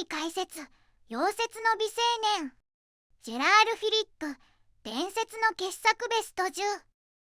解説、溶接の美青年。ジェラール・フィリップ、伝説の傑作ベスト10。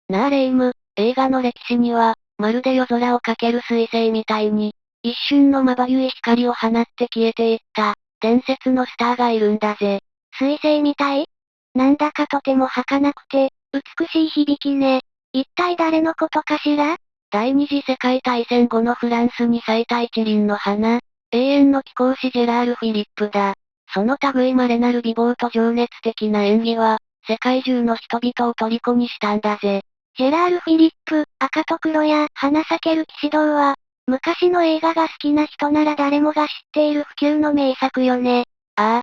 なあレイム、映画の歴史には、まるで夜空をかける彗星みたいに、一瞬のまばゆい光を放って消えていった、伝説のスターがいるんだぜ。彗星みたい？なんだかとても儚くて、美しい響きね。一体誰のことかしら？第二次世界大戦後のフランスに咲いた一輪の花、永遠の貴公子ジェラール・フィリップだ。その類稀なる美貌と情熱的な演技は、世界中の人々を虜にしたんだぜ。ジェラール・フィリップ、赤と黒や花咲ける騎士道は、昔の映画が好きな人なら誰もが知っている不朽の名作よね。ああ。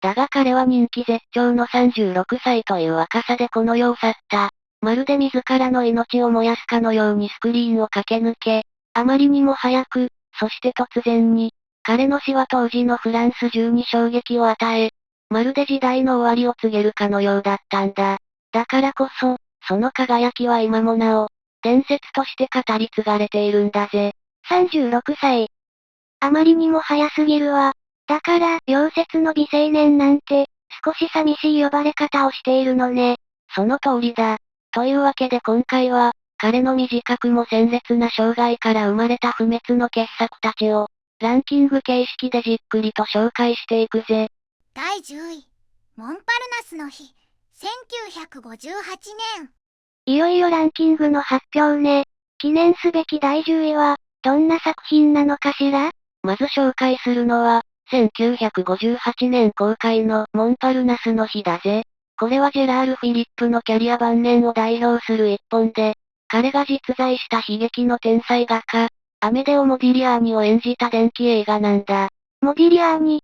だが彼は人気絶頂の36歳という若さでこの世を去った。まるで自らの命を燃やすかのようにスクリーンを駆け抜け、あまりにも早く、そして突然に、彼の死は当時のフランス中に衝撃を与え、まるで時代の終わりを告げるかのようだったんだ。だからこそ、その輝きは今もなお、伝説として語り継がれているんだぜ。36歳。あまりにも早すぎるわ。だから、溶接の美青年なんて、少し寂しい呼ばれ方をしているのね。その通りだ。というわけで今回は、彼の短くも鮮烈な生涯から生まれた不滅の傑作たちを、ランキング形式でじっくりと紹介していくぜ。第10位、モンパルナスの日、1958年。いよいよランキングの発表ね。記念すべき第10位は、どんな作品なのかしら？まず紹介するのは、1958年公開のモンパルナスの日だぜ。これはジェラール・フィリップのキャリア晩年を代表する一本で、彼が実在した悲劇の天才画家、アメデオ・モディリアーニを演じた伝記映画なんだ。モディリアーニ、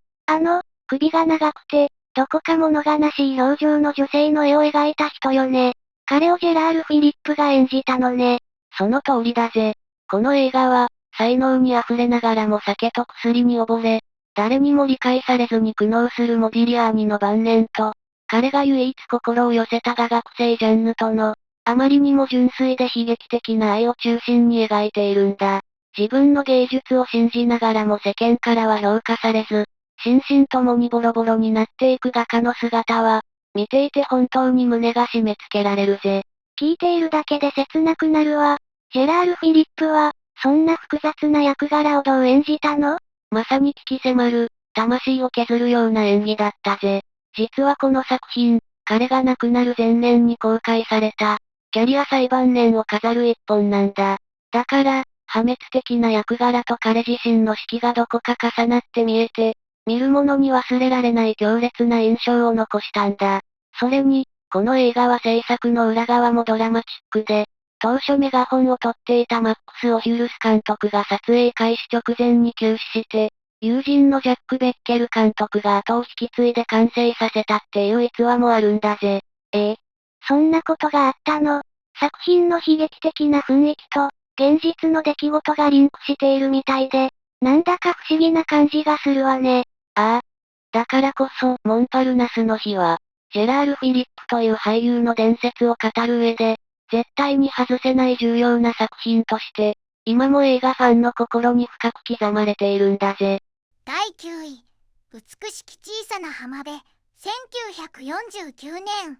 首が長くて、どこか物悲しい表情の女性の絵を描いた人よね。彼をジェラール・フィリップが演じたのね。その通りだぜ。この映画は、才能に溢れながらも酒と薬に溺れ、誰にも理解されずに苦悩するモディリアーニの晩年と、彼が唯一心を寄せた画学生ジャンヌとの、あまりにも純粋で悲劇的な愛を中心に描いているんだ。自分の芸術を信じながらも世間からは評価されず、心身ともにボロボロになっていく画家の姿は、見ていて本当に胸が締め付けられるぜ。聞いているだけで切なくなるわ。ジェラール・フィリップは、そんな複雑な役柄をどう演じたの？まさに鬼気迫る、魂を削るような演技だったぜ。実はこの作品、彼が亡くなる前年に公開された、キャリア最晩年を飾る一本なんだ。だから、破滅的な役柄と彼自身の死期がどこか重なって見えて、見る者に忘れられない強烈な印象を残したんだ。それに、この映画は制作の裏側もドラマチックで、当初メガホンを取っていたマックス・オヒュルス監督が撮影開始直前に急死して、友人のジャック・ベッケル監督が後を引き継いで完成させたっていう逸話もあるんだぜ。そんなことがあったの？作品の悲劇的な雰囲気と、現実の出来事がリンクしているみたいで、なんだか不思議な感じがするわね。ああ。だからこそ、モンパルナスの日は、ジェラール・フィリップという俳優の伝説を語る上で、絶対に外せない重要な作品として、今も映画ファンの心に深く刻まれているんだぜ。第9位、美しき小さな浜辺、1949年。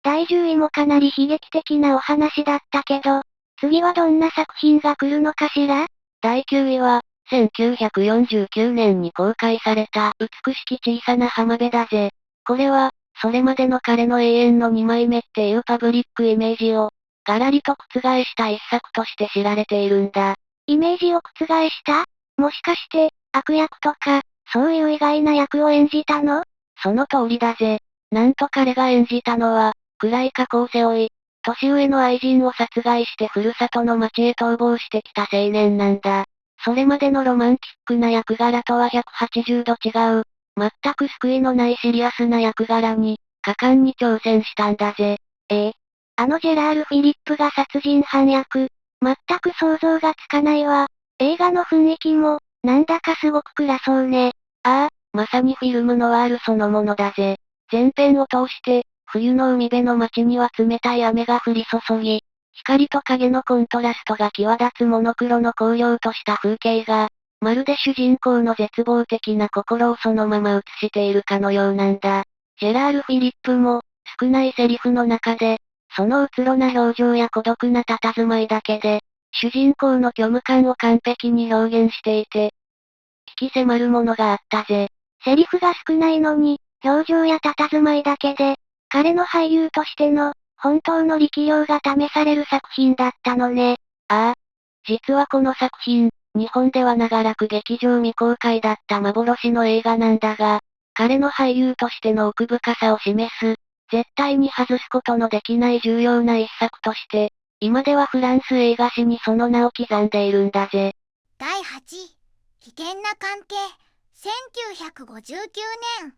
第10位もかなり悲劇的なお話だったけど、次はどんな作品が来るのかしら？第9位は、1949年に公開された美しき小さな浜辺だぜ。これは、それまでの彼の永遠の2枚目っていうパブリックイメージを、ガラリと覆した一作として知られているんだ。イメージを覆した？もしかして、悪役とか、そういう意外な役を演じたの？その通りだぜ。なんと彼が演じたのは、暗い過去を背負い、年上の愛人を殺害してふるさとの町へ逃亡してきた青年なんだ。それまでのロマンチックな役柄とは180度違う、全く救いのないシリアスな役柄に、果敢に挑戦したんだぜ。あのジェラール・フィリップが殺人犯役、全く想像がつかないわ。映画の雰囲気も、なんだかすごく暗そうね。ああ、まさにフィルムノワールそのものだぜ。前編を通して、冬の海辺の街には冷たい雨が降り注ぎ、光と影のコントラストが際立つモノクロの荒涼とした風景が、まるで主人公の絶望的な心をそのまま映しているかのようなんだ。ジェラール・フィリップも、少ないセリフの中で、そのうつろな表情や孤独な佇まいだけで、主人公の虚無感を完璧に表現していて、引き迫るものがあったぜ。セリフが少ないのに、表情や佇まいだけで、彼の俳優としての、本当の力量が試される作品だったのね。ああ。実はこの作品、日本では長らく劇場未公開だった幻の映画なんだが、彼の俳優としての奥深さを示す、絶対に外すことのできない重要な一作として、今ではフランス映画史にその名を刻んでいるんだぜ。第8位、危険な関係、1959年。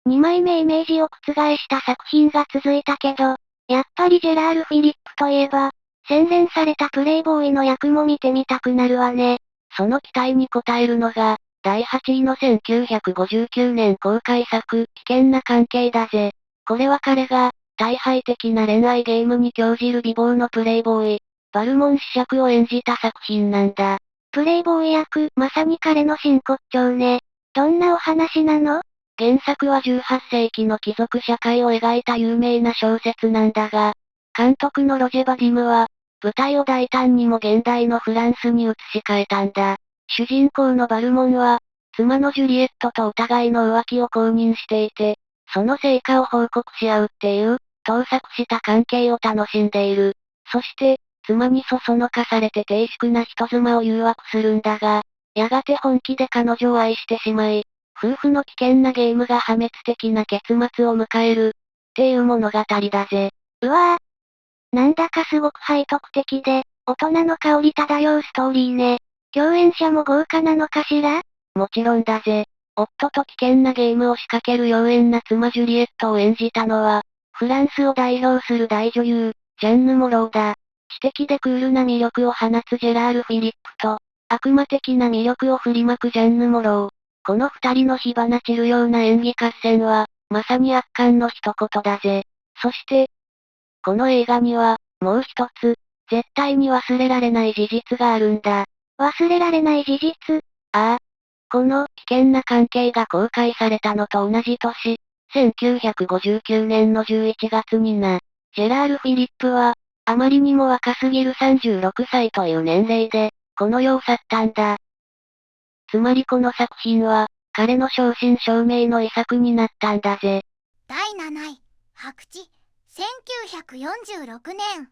2枚目イメージを覆した作品が続いたけど、やっぱりジェラール・フィリップといえば、洗練されたプレイボーイの役も見てみたくなるわね。その期待に応えるのが、第8位の1959年公開作、危険な関係だぜ。これは彼が、大敗的な恋愛ゲームに興じる美貌のプレイボーイ、バルモン子爵を演じた作品なんだ。プレイボーイ役、まさに彼の真骨頂ね。どんなお話なの？原作は18世紀の貴族社会を描いた有名な小説なんだが、監督のロジェ・バディムは、舞台を大胆にも現代のフランスに移し替えたんだ。主人公のバルモンは、妻のジュリエットとお互いの浮気を公認していて、その成果を報告し合うっていう、盗作した関係を楽しんでいる。そして、妻にそそのかされて低粛な人妻を誘惑するんだが、やがて本気で彼女を愛してしまい、夫婦の危険なゲームが破滅的な結末を迎える、っていう物語だぜ。うわぁ。なんだかすごく背徳的で、大人の香り漂うストーリーね。共演者も豪華なのかしら？もちろんだぜ。夫と危険なゲームを仕掛ける妖艶な妻ジュリエットを演じたのは、フランスを代表する大女優、ジャンヌ・モローだ。知的でクールな魅力を放つジェラール・フィリップと、悪魔的な魅力を振りまくジャンヌ・モロー。この二人の火花散るような演技合戦は、まさに圧巻の一言だぜ。そして、この映画には、もう一つ、絶対に忘れられない事実があるんだ。忘れられない事実？ああ。この、危険な関係が公開されたのと同じ年、1959年の11月にな、ジェラール・フィリップは、あまりにも若すぎる36歳という年齢で、この世を去ったんだ。つまりこの作品は、彼の正真正銘の遺作になったんだぜ。第7位、白痴、1946年。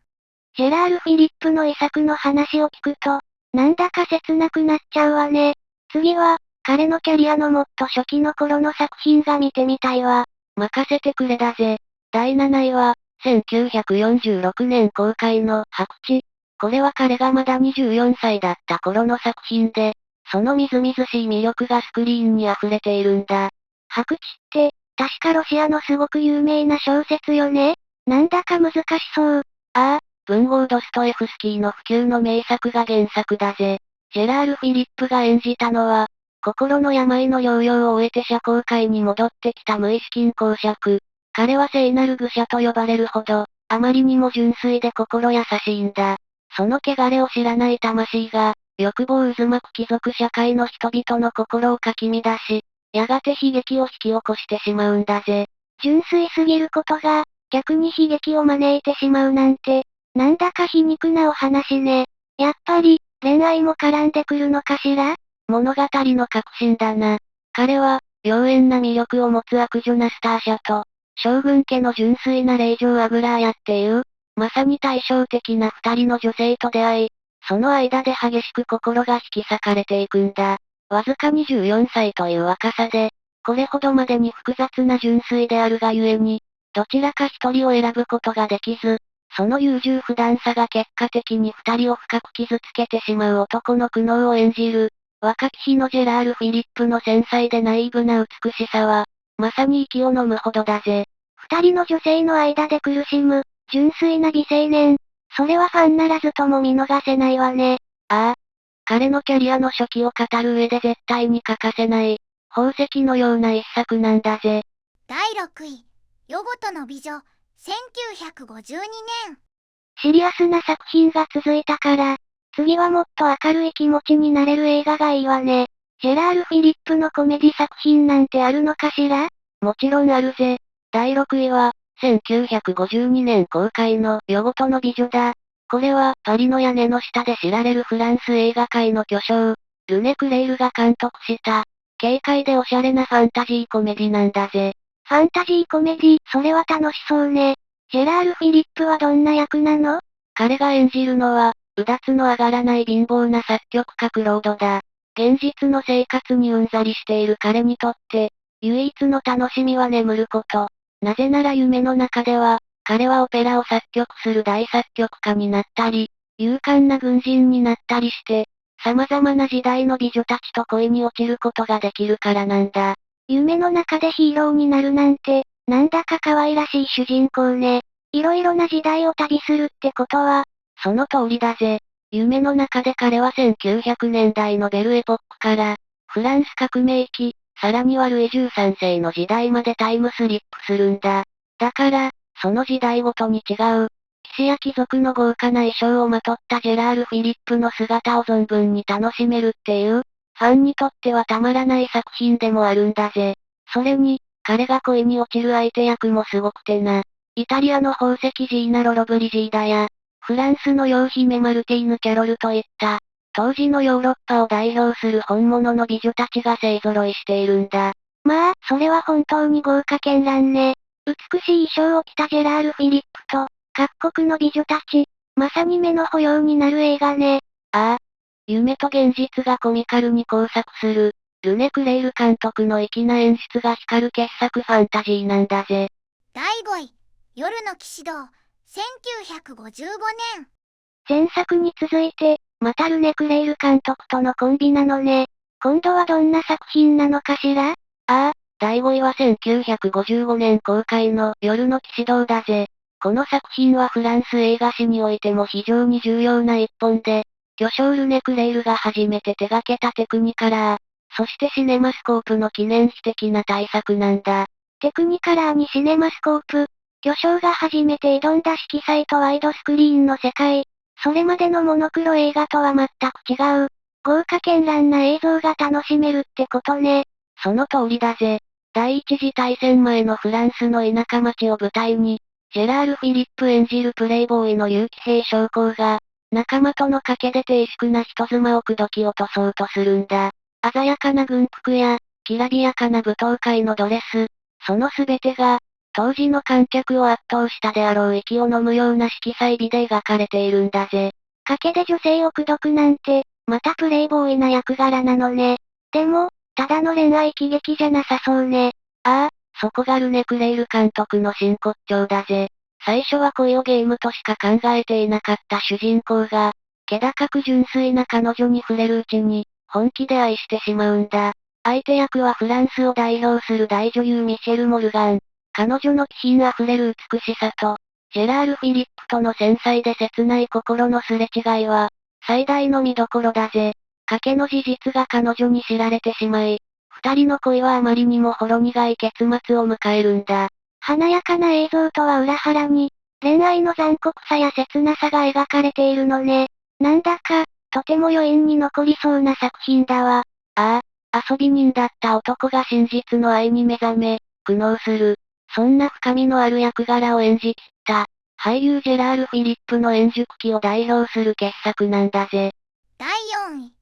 ジェラール・フィリップの遺作の話を聞くと、なんだか切なくなっちゃうわね。次は、彼のキャリアのもっと初期の頃の作品が見てみたいわ。任せてくれだぜ。第7位は、1946年公開の白痴。これは彼がまだ24歳だった頃の作品で、そのみずみずしい魅力がスクリーンに溢れているんだ。白痴って、確かロシアのすごく有名な小説よね？なんだか難しそう。ああ、文豪ドストエフスキーの不朽の名作が原作だぜ。ジェラール・フィリップが演じたのは、心の病の療養を終えて社交界に戻ってきた無意識公爵。彼は聖なる愚者と呼ばれるほど、あまりにも純粋で心優しいんだ。その汚れを知らない魂が、欲望渦巻く貴族社会の人々の心をかき乱し、やがて悲劇を引き起こしてしまうんだぜ。純粋すぎることが、逆に悲劇を招いてしまうなんて、なんだか皮肉なお話ね。やっぱり、恋愛も絡んでくるのかしら？物語の核心だな。彼は、妖艶な魅力を持つ悪女ナスターシャと、将軍家の純粋な令嬢アグラーヤっていう、まさに対照的な二人の女性と出会い、その間で激しく心が引き裂かれていくんだ。わずか24歳という若さで、これほどまでに複雑な純粋であるがゆえに、どちらか一人を選ぶことができず、その優柔不断さが結果的に二人を深く傷つけてしまう男の苦悩を演じる、若き日のジェラール・フィリップの繊細でナイーブな美しさは、まさに息を飲むほどだぜ。二人の女性の間で苦しむ、純粋な美青年。それはファンならずとも見逃せないわね。ああ。彼のキャリアの初期を語る上で絶対に欠かせない、宝石のような一作なんだぜ。第6位、夜ごとの美女、1952年。シリアスな作品が続いたから、次はもっと明るい気持ちになれる映画がいいわね。ジェラール・フィリップのコメディ作品なんてあるのかしら？もちろんあるぜ。第6位は、1952年公開の夜ごとの美女だ。これは、パリの屋根の下で知られるフランス映画界の巨匠、ルネ・クレイルが監督した、軽快でおしゃれなファンタジーコメディなんだぜ。ファンタジーコメディ、それは楽しそうね。ジェラール・フィリップはどんな役なの？彼が演じるのは、うだつの上がらない貧乏な作曲家クロードだ。現実の生活にうんざりしている彼にとって、唯一の楽しみは眠ること。なぜなら夢の中では、彼はオペラを作曲する大作曲家になったり、勇敢な軍人になったりして、様々な時代の美女たちと恋に落ちることができるからなんだ。夢の中でヒーローになるなんて、なんだか可愛らしい主人公ね。いろいろな時代を旅するってことは、その通りだぜ。夢の中で彼は1900年代のベルエポックから、フランス革命期、さらにはルイ13世の時代までタイムスリップするんだ。だから、その時代ごとに違う、騎士や貴族の豪華な衣装をまとったジェラール・フィリップの姿を存分に楽しめるっていう、ファンにとってはたまらない作品でもあるんだぜ。それに、彼が恋に落ちる相手役もすごくてな。イタリアの宝石ジーナ・ロロブリジーダや、フランスの妖姫マルティーヌ・キャロルといった、当時のヨーロッパを代表する本物の美女たちが勢揃いしているんだ。まあ、それは本当に豪華絢爛ね。美しい衣装を着たジェラール・フィリップと、各国の美女たち、まさに目の保養になる映画ね。ああ、夢と現実がコミカルに交錯する、ルネ・クレイル監督の粋な演出が光る傑作ファンタジーなんだぜ。第5位、夜の騎士道、1955年。前作に続いて、またルネ・クレイル監督とのコンビなのね。今度はどんな作品なのかしら？ああ、第5位は1955年公開の夜の騎士道だぜ。この作品はフランス映画史においても非常に重要な一本で、巨匠ルネ・クレイルが初めて手掛けたテクニカラー、そしてシネマスコープの記念碑的な大作なんだ。テクニカラーにシネマスコープ、巨匠が初めて挑んだ色彩とワイドスクリーンの世界、それまでのモノクロ映画とは全く違う、豪華絢爛な映像が楽しめるってことね。その通りだぜ。第一次大戦前のフランスの田舎町を舞台に、ジェラール・フィリップ演じるプレイボーイの結城兵将校が、仲間との賭けで低粛な人妻を口説き落とそうとするんだ。鮮やかな軍服や、きらびやかな舞踏会のドレス、そのすべてが、当時の観客を圧倒したであろう息を飲むような色彩美で描かれているんだぜ。賭けで女性を口説くなんて、またプレイボーイな役柄なのね。でも、ただの恋愛喜劇じゃなさそうね。ああ、そこがルネ・クレイル監督の真骨頂だぜ。最初は恋をゲームとしか考えていなかった主人公が、気高く純粋な彼女に触れるうちに、本気で愛してしまうんだ。相手役はフランスを代表する大女優ミシェル・モルガン。彼女の気品あふれる美しさと、ジェラール・フィリップとの繊細で切ない心のすれ違いは、最大の見どころだぜ。賭けの事実が彼女に知られてしまい、二人の恋はあまりにもほろ苦い結末を迎えるんだ。華やかな映像とは裏腹に、恋愛の残酷さや切なさが描かれているのね。なんだか、とても余韻に残りそうな作品だわ。ああ、遊び人だった男が真実の愛に目覚め、苦悩する。そんな深みのある役柄を演じきった、俳優ジェラール・フィリップの演熟期を代表する傑作なんだぜ。第4位、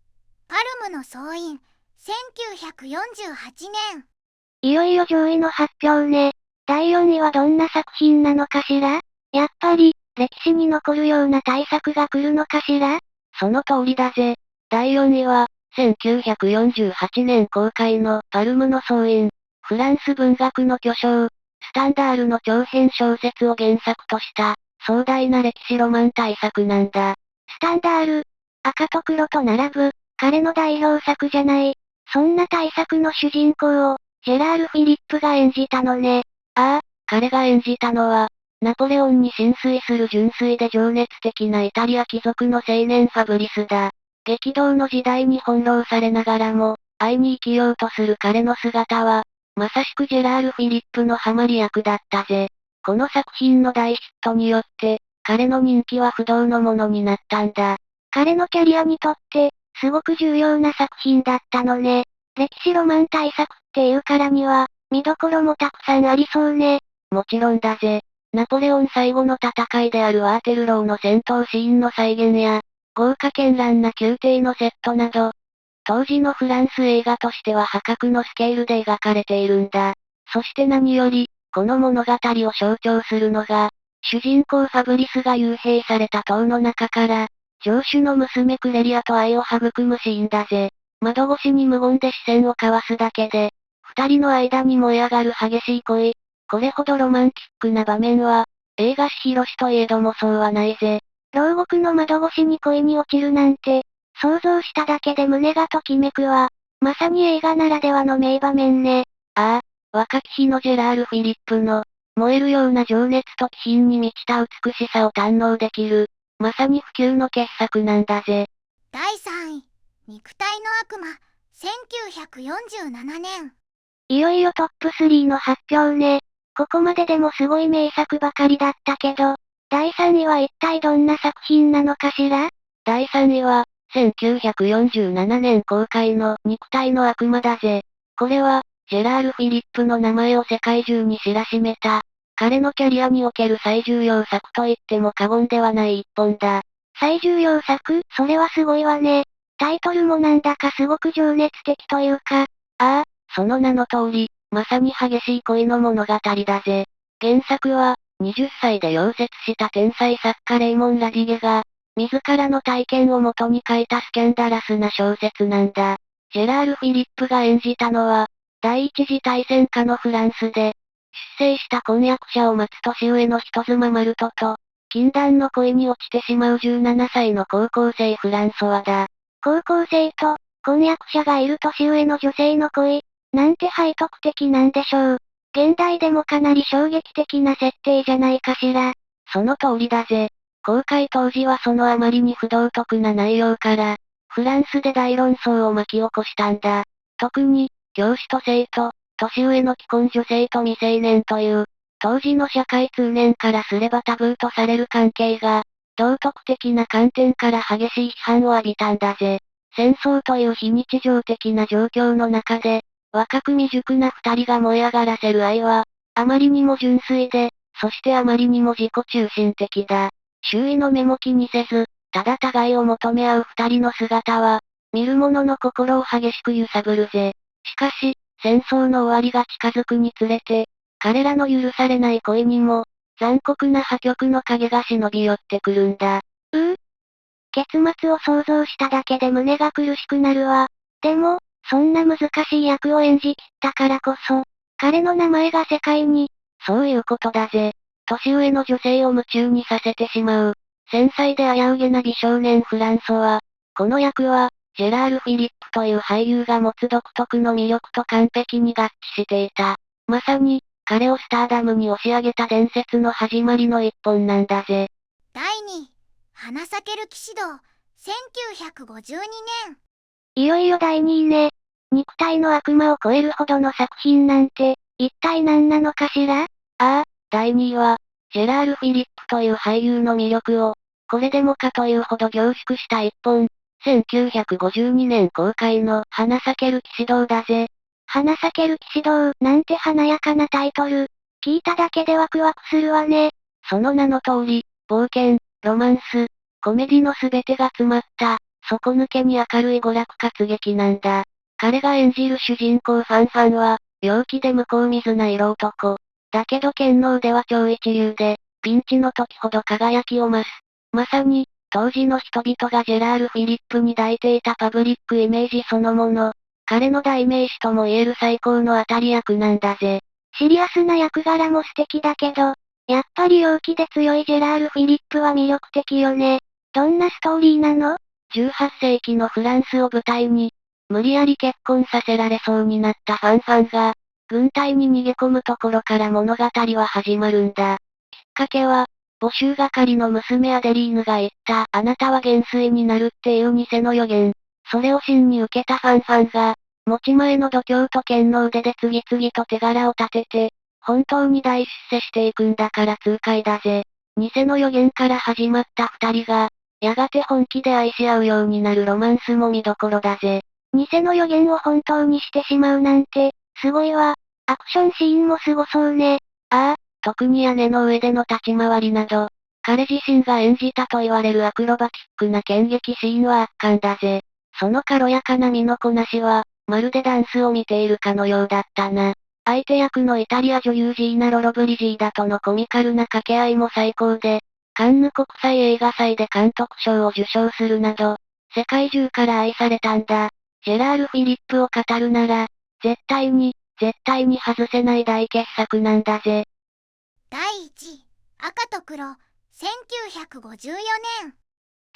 パルムの総員、1948年。いよいよ上位の発表ね。第4位はどんな作品なのかしら？やっぱり、歴史に残るような大作が来るのかしら？その通りだぜ。第4位は、1948年公開のパルムの総員。フランス文学の巨匠、スタンダールの長編小説を原作とした、壮大な歴史ロマン大作なんだ。スタンダール、赤と黒と並ぶ、彼の代表作じゃない。そんな大作の主人公を、ジェラール・フィリップが演じたのね。ああ、彼が演じたのは、ナポレオンに心酔する純粋で情熱的なイタリア貴族の青年ファブリスだ。激動の時代に翻弄されながらも、愛に生きようとする彼の姿は、まさしくジェラール・フィリップのハマり役だったぜ。この作品の大ヒットによって、彼の人気は不動のものになったんだ。彼のキャリアにとって、すごく重要な作品だったのね。歴史ロマン大作っていうからには、見どころもたくさんありそうね。もちろんだぜ。ナポレオン最後の戦いであるワーテルローの戦闘シーンの再現や、豪華絢爛な宮廷のセットなど、当時のフランス映画としては破格のスケールで描かれているんだ。そして何より、この物語を象徴するのが、主人公ファブリスが幽閉された塔の中から、城主の娘クレリアと愛を育むシーンだぜ。窓越しに無言で視線を交わすだけで、二人の間に燃え上がる激しい恋。これほどロマンチックな場面は、映画史広しといえどもそうはないぜ。牢獄の窓越しに恋に落ちるなんて、想像しただけで胸がときめくわ。まさに映画ならではの名場面ね。ああ、若き日のジェラール・フィリップの、燃えるような情熱と気品に満ちた美しさを堪能できる、まさに不朽の傑作なんだぜ。第3位、肉体の悪魔、1947年。いよいよトップ3の発表ね。ここまででもすごい名作ばかりだったけど、第3位は一体どんな作品なのかしら？第3位は、1947年公開の肉体の悪魔だぜ。これは、ジェラール・フィリップの名前を世界中に知らしめた、彼のキャリアにおける最重要作と言っても過言ではない一本だ。最重要作？それはすごいわね。タイトルもなんだかすごく情熱的というか。ああ、その名の通り、まさに激しい恋の物語だぜ。原作は、20歳で溶接した天才作家レイモン・ラディゲが、自らの体験をもとに書いたスキャンダラスな小説なんだ。ジェラール・フィリップが演じたのは、第一次大戦下のフランスで、出征した婚約者を待つ年上の人妻マルトと、禁断の恋に落ちてしまう17歳の高校生フランソワだ。高校生と、婚約者がいる年上の女性の恋、なんて背徳的なんでしょう。現代でもかなり衝撃的な設定じゃないかしら。その通りだぜ。公開当時はそのあまりに不道徳な内容から、フランスで大論争を巻き起こしたんだ。特に、教師と生徒、年上の既婚女性と未成年という、当時の社会通念からすればタブーとされる関係が、道徳的な観点から激しい批判を浴びたんだぜ。戦争という非日常的な状況の中で、若く未熟な二人が燃え上がらせる愛は、あまりにも純粋で、そしてあまりにも自己中心的だ。周囲の目も気にせず、ただ互いを求め合う二人の姿は、見る者の心を激しく揺さぶるぜ。しかし、戦争の終わりが近づくにつれて、彼らの許されない恋にも、残酷な破局の影が忍び寄ってくるんだ。結末を想像しただけで胸が苦しくなるわ。でも、そんな難しい役を演じきったからこそ、彼の名前が世界に、そういうことだぜ。年上の女性を夢中にさせてしまう。繊細で危うげな美少年フランソは、この役は、ジェラール・フィリップという俳優が持つ独特の魅力と完璧に合致していた。まさに、彼をスターダムに押し上げた伝説の始まりの一本なんだぜ。第2位、花咲ける騎士道、1952年。いよいよ第2位ね。肉体の悪魔を超えるほどの作品なんて、一体何なのかしら？第2位は、ジェラール・フィリップという俳優の魅力を、これでもかというほど凝縮した一本、1952年公開の花咲ける騎士道だぜ。花咲ける騎士道、なんて華やかなタイトル。聞いただけでワクワクするわね。その名の通り、冒険、ロマンス、コメディのすべてが詰まった、底抜けに明るい娯楽活劇なんだ。彼が演じる主人公ファンファンは、陽気で向こう水な色男。だけど剣能では超一流で、ピンチの時ほど輝きを増す。まさに、当時の人々がジェラール・フィリップに抱いていたパブリックイメージそのもの。彼の代名詞とも言える最高の当たり役なんだぜ。シリアスな役柄も素敵だけど、やっぱり陽気で強いジェラール・フィリップは魅力的よね。どんなストーリーなの？ 18 世紀のフランスを舞台に、無理やり結婚させられそうになったファンファンが、軍隊に逃げ込むところから物語は始まるんだ。きっかけは、募集係の娘アデリーヌが言った、あなたは元帥になるっていう偽の予言。それを真に受けたファンファンが、持ち前の度胸と剣の腕で次々と手柄を立てて、本当に大出世していくんだから痛快だぜ。偽の予言から始まった二人が、やがて本気で愛し合うようになるロマンスも見どころだぜ。偽の予言を本当にしてしまうなんて、すごいわ。アクションシーンもすごそうね。ああ、特に屋根の上での立ち回りなど、彼自身が演じたと言われるアクロバティックな剣撃シーンは圧巻だぜ。その軽やかな身のこなしは、まるでダンスを見ているかのようだったな。相手役のイタリア女優ジーナ・ロロブリジーダとのコミカルな掛け合いも最高で、カンヌ国際映画祭で監督賞を受賞するなど、世界中から愛されたんだ。ジェラール・フィリップを語るなら、絶対に外せない大傑作なんだぜ。第1位、赤と黒、1954年。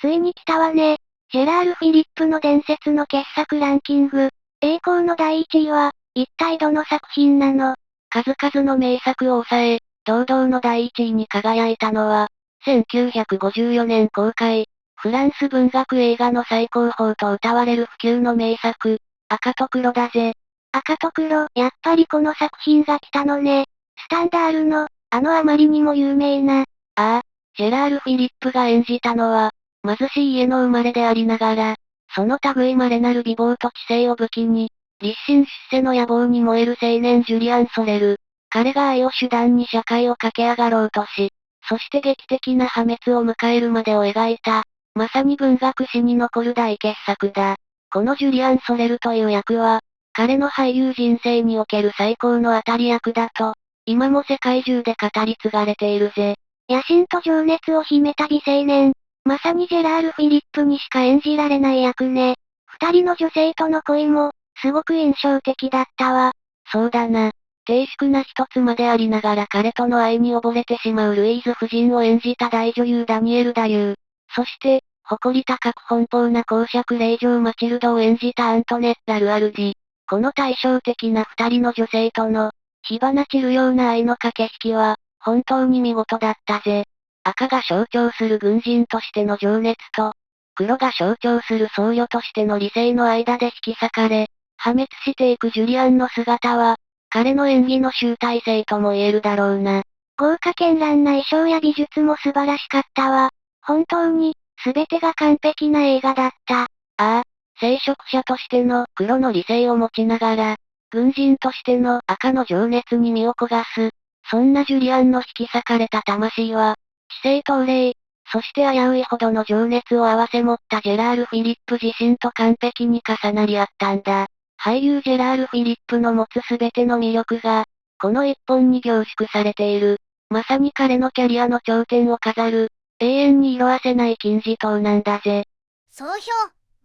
ついに来たわね。ジェラール・フィリップの伝説の傑作ランキング。栄光の第1位は、一体どの作品なの？数々の名作を抑え、堂々の第1位に輝いたのは、1954年公開、フランス文学映画の最高峰と謳われる不朽の名作、赤と黒だぜ。赤と黒、やっぱりこの作品が来たのね。スタンダールの、あまりにも有名な。ああ、ジェラール・フィリップが演じたのは、貧しい家の生まれでありながら、その類稀なる美貌と知性を武器に、立身出世の野望に燃える青年ジュリアン・ソレル。彼が愛を手段に社会を駆け上がろうとし、そして劇的な破滅を迎えるまでを描いた、まさに文学史に残る大傑作だ。このジュリアン・ソレルという役は、彼の俳優人生における最高の当たり役だと、今も世界中で語り継がれているぜ。野心と情熱を秘めた美青年。まさにジェラール・フィリップにしか演じられない役ね。二人の女性との恋も、すごく印象的だったわ。そうだな。低粛な一つまでありながら彼との愛に溺れてしまうルイーズ夫人を演じた大女優ダニエル・ダリュー。そして、誇り高く奔放な公爵令嬢マチルドを演じたアントネッタ・ルアルディ。この対照的な二人の女性との、火花散るような愛の駆け引きは、本当に見事だったぜ。赤が象徴する軍人としての情熱と、黒が象徴する僧侶としての理性の間で引き裂かれ、破滅していくジュリアンの姿は、彼の演技の集大成とも言えるだろうな。豪華絢爛な衣装や美術も素晴らしかったわ。本当に、すべてが完璧な映画だった。ああ、聖職者としての黒の理性を持ちながら、軍人としての赤の情熱に身を焦がす。そんなジュリアンの引き裂かれた魂は、知性と憂い、そして危ういほどの情熱を併せ持ったジェラール・フィリップ自身と完璧に重なり合ったんだ。俳優ジェラール・フィリップの持つすべての魅力が、この一本に凝縮されている。まさに彼のキャリアの頂点を飾る、永遠に色褪せない金字塔なんだぜ。総評、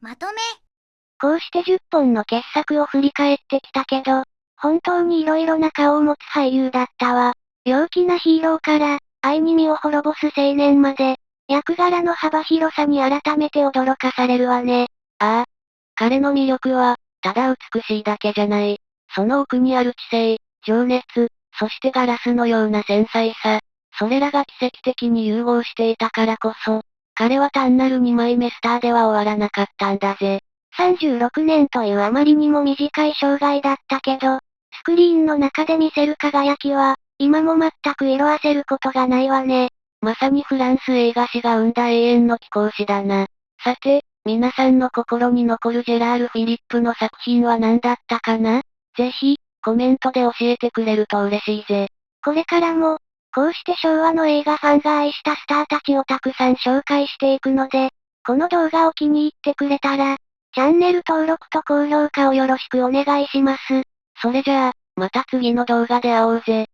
まとめ。こうして10本の傑作を振り返ってきたけど、本当に色々な顔を持つ俳優だったわ。陽気なヒーローから、愛に身を滅ぼす青年まで、役柄の幅広さに改めて驚かされるわね。ああ、彼の魅力は、ただ美しいだけじゃない。その奥にある知性、情熱、そしてガラスのような繊細さ。それらが奇跡的に融合していたからこそ、彼は単なる二枚目スターでは終わらなかったんだぜ。36年というあまりにも短い生涯だったけど、スクリーンの中で見せる輝きは、今も全く色褪せることがないわね。まさにフランス映画史が生んだ永遠の貴公子だな。さて、皆さんの心に残るジェラール・フィリップの作品は何だったかな？ぜひ、コメントで教えてくれると嬉しいぜ。これからも、こうして昭和の映画ファンが愛したスターたちをたくさん紹介していくので、この動画を気に入ってくれたら、チャンネル登録と高評価をよろしくお願いします。それじゃあ、また次の動画で会おうぜ。